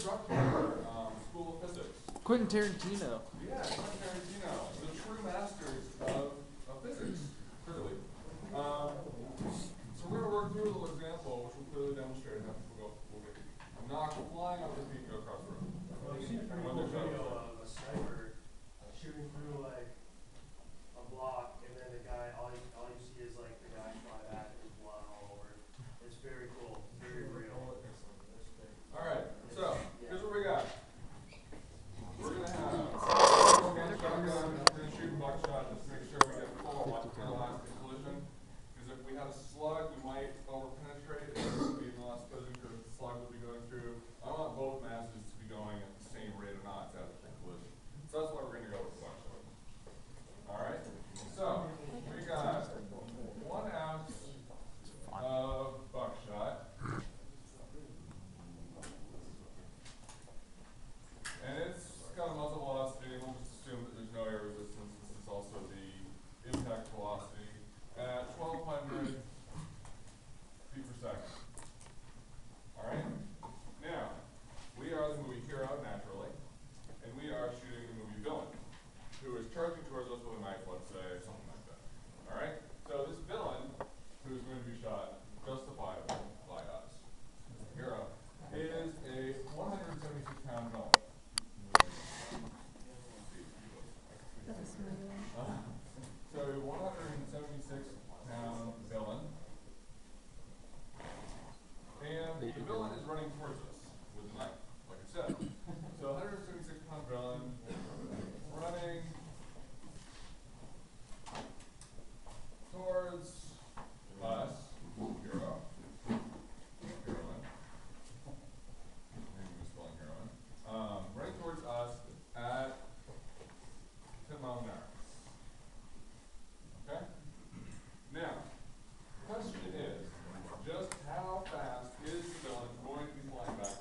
Drucker, School of Physics. Quentin Tarantino. Yeah, Quentin Tarantino, the true masters of physics, clearly. So we're going to work through a little example, which will clearly demonstrate how people will get knocked flying off their feet and go across the room. Well, I've seen a pretty cool video of a sniper shooting through like a block, and then the guy, all you see is like the guy fly back and blood all over. It's very cool, very real. All right, so here's what we got. We're going to have a shotgun. We're going to shoot buckshot just to make sure we get full elastic collision. Because if we had a slug, we might over-penetrate. It would be an elastic collision because the slug would be going through. I want both masses to be going at the same rate of knots out of the collision. So that's why we're going to go with buckshot. All right, so we got 1 ounce of buckshot. And it's got a muzzle velocity. We'll just assume that there's no air resistance. This is also the impact velocity at 1,200 feet per second. All right. Now, we are the movie hero naturally, and we are shooting the movie villain, who is charging towards us with a knife, let's say, something like that. All right. So this villain, who is going to be shot justifiably by us, hero, is a 176-pound villain. So a 176-pound villain, and the villain is running towards us with a knife, like I said. So 176-pound villain running towards us, hero, heroine, maybe misspelling heroine, running towards us at 10 miles an hour. Okay? Now, the question is, just how fast is the villain going to be flying back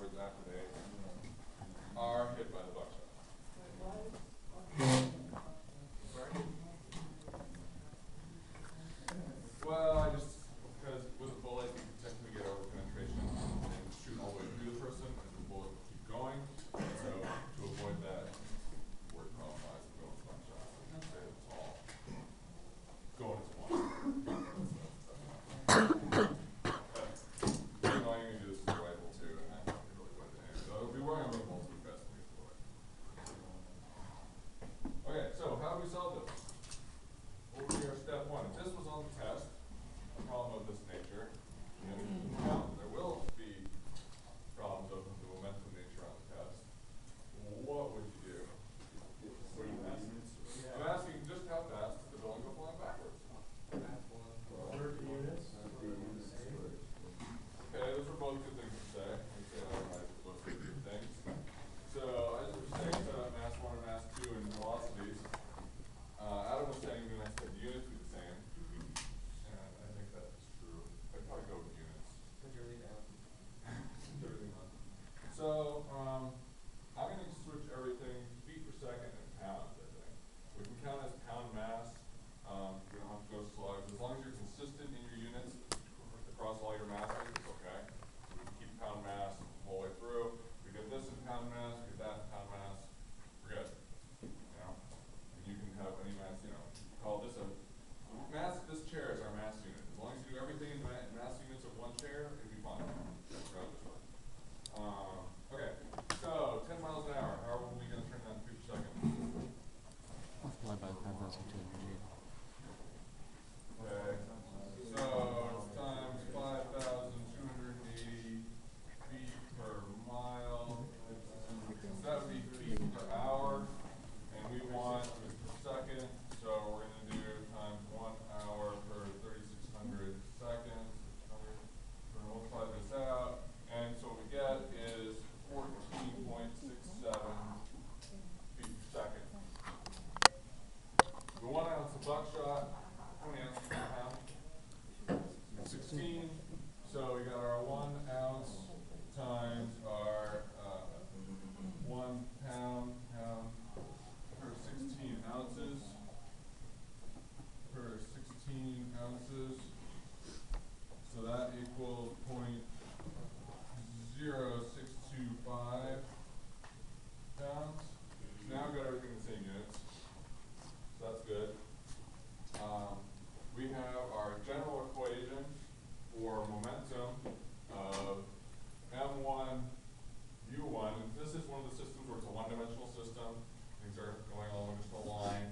things are going along just a line.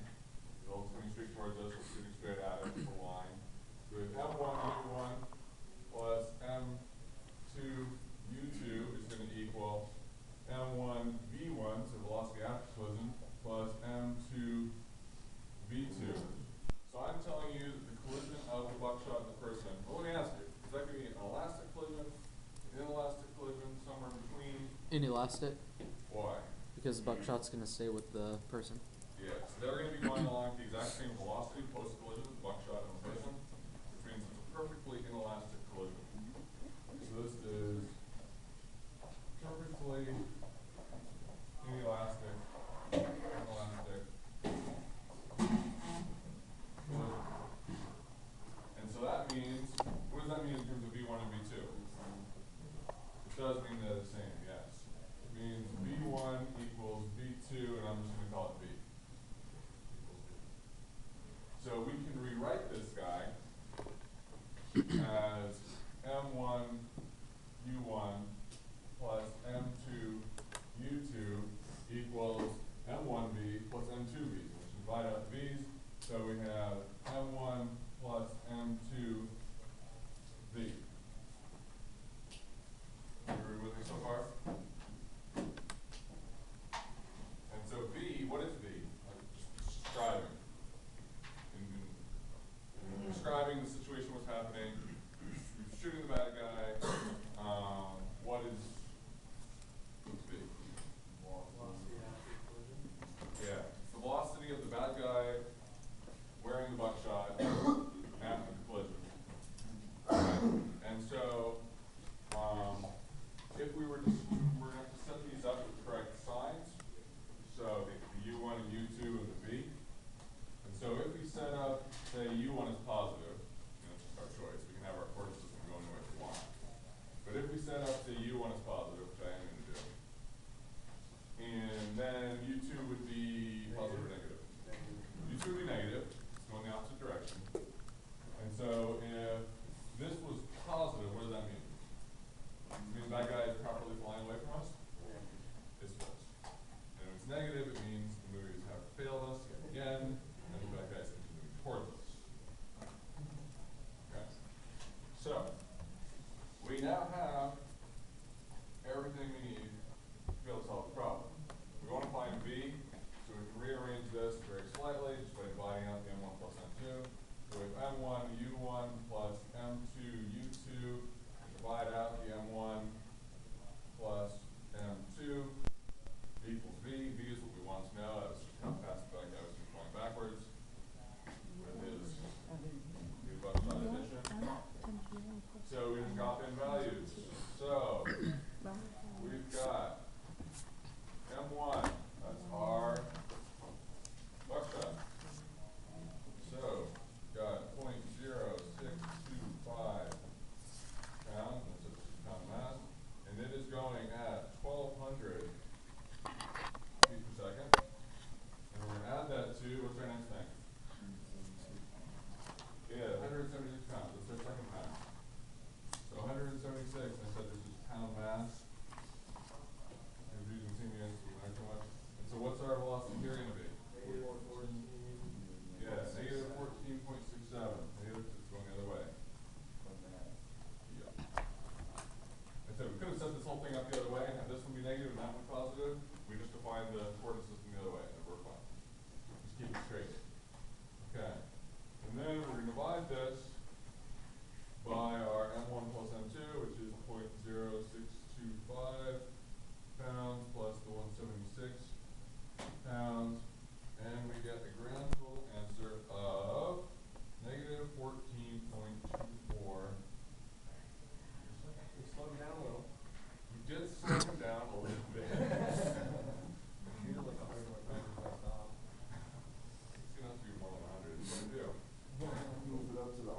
The roll's coming straight towards us, we're shooting straight at it, it's a line. So we have M1 U1 plus M2 U2 is going to equal M1 V1, so velocity after collision, plus M2 V2. So I'm telling you that the collision of the buckshot and the person, well, let me ask you, is that going to be an elastic collision, an inelastic collision, somewhere in between? Inelastic, Why? because the buckshot's gonna stay with the person. Yeah, so they're going to be going along at the exact same velocity post-collision, the buckshot and the person, which means it's a perfectly inelastic collision. So this is perfectly inelastic collision. And so that means, what does that mean in terms of V1 and V2? It does mean they're the same, yes. It means V1 equals V2, and I'm just going to call it V. So we can rewrite this guy as M1 U1 plus M2 U2 equals M1V plus M2V. So we should divide out the V's. So we have M1 plus M2V. Everybody with me so far? And so V, what is V? Just describing. Describing the situation, what's happening. You're shooting the bad guy. What is V? Velocity after collision. Yeah, it's the velocity of the bad guy wearing the buckshot after the collision. And so, if we were to, we're going to have to set these up with the correct signs. So the U1 and U2 and the V. And so if we set up, say U1 is positive, it's just our choice. We can have our coordinate system go any way we want. But if we set up, say U1 is positive, which I am going to do, and then U2 would be positive or negative. U2 would be negative, it's going the opposite direction. And so if this was positive, what does that mean? It means that guy is properly flying away from us? It's false. And if it's negative, it means the movies have failed us yet again, and the bad guy's continuing towards us. Okay. So, we now have everything we need to be able to solve the problem. We want to find V, so we can rearrange this very slightly just by dividing out the M1 plus M2. So we have M1 U1 plus M2 U2, divide out the M1 plus M2, V equals V. V is what we want to know. That's just how fast the bad guy was going backwards with his new buckshot addition. So we just drop in values. So we've got M1, that's our buckshot. So got 0.0625 pounds, that's a 6-pound mass, and it is going at 1,200 feet per second. And we're going to add that to, what's our next thing? Yeah, 176 pounds, that's our second pound. So 176, and I said this is pound mass. We're using continuance, we learned too much. And so what's our velocity here going to be? Negative 14. Yeah, negative 14.67. Negative, it's going the other way. Yeah. I said we could have set this whole thing up the other way and have this one be negative and that one positive. We just defined the coordinate system the other way and we're fine. Just keep it straight. Okay. And then we're going to divide this by our M1 plus M2, which is 0.0625 pounds plus the 176 pounds. And we get a grand total answer of negative 14.24. We slowed him down a little. We did slow him down a little bit. Needed like 100 more times if I stopped. It's going to have to be more than 100. It's going to do. Move it up to the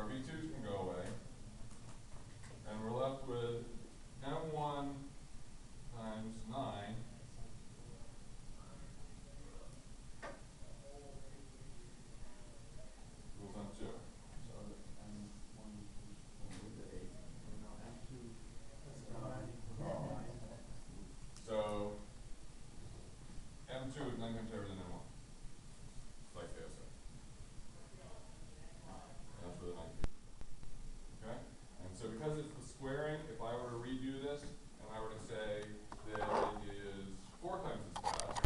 V2s can go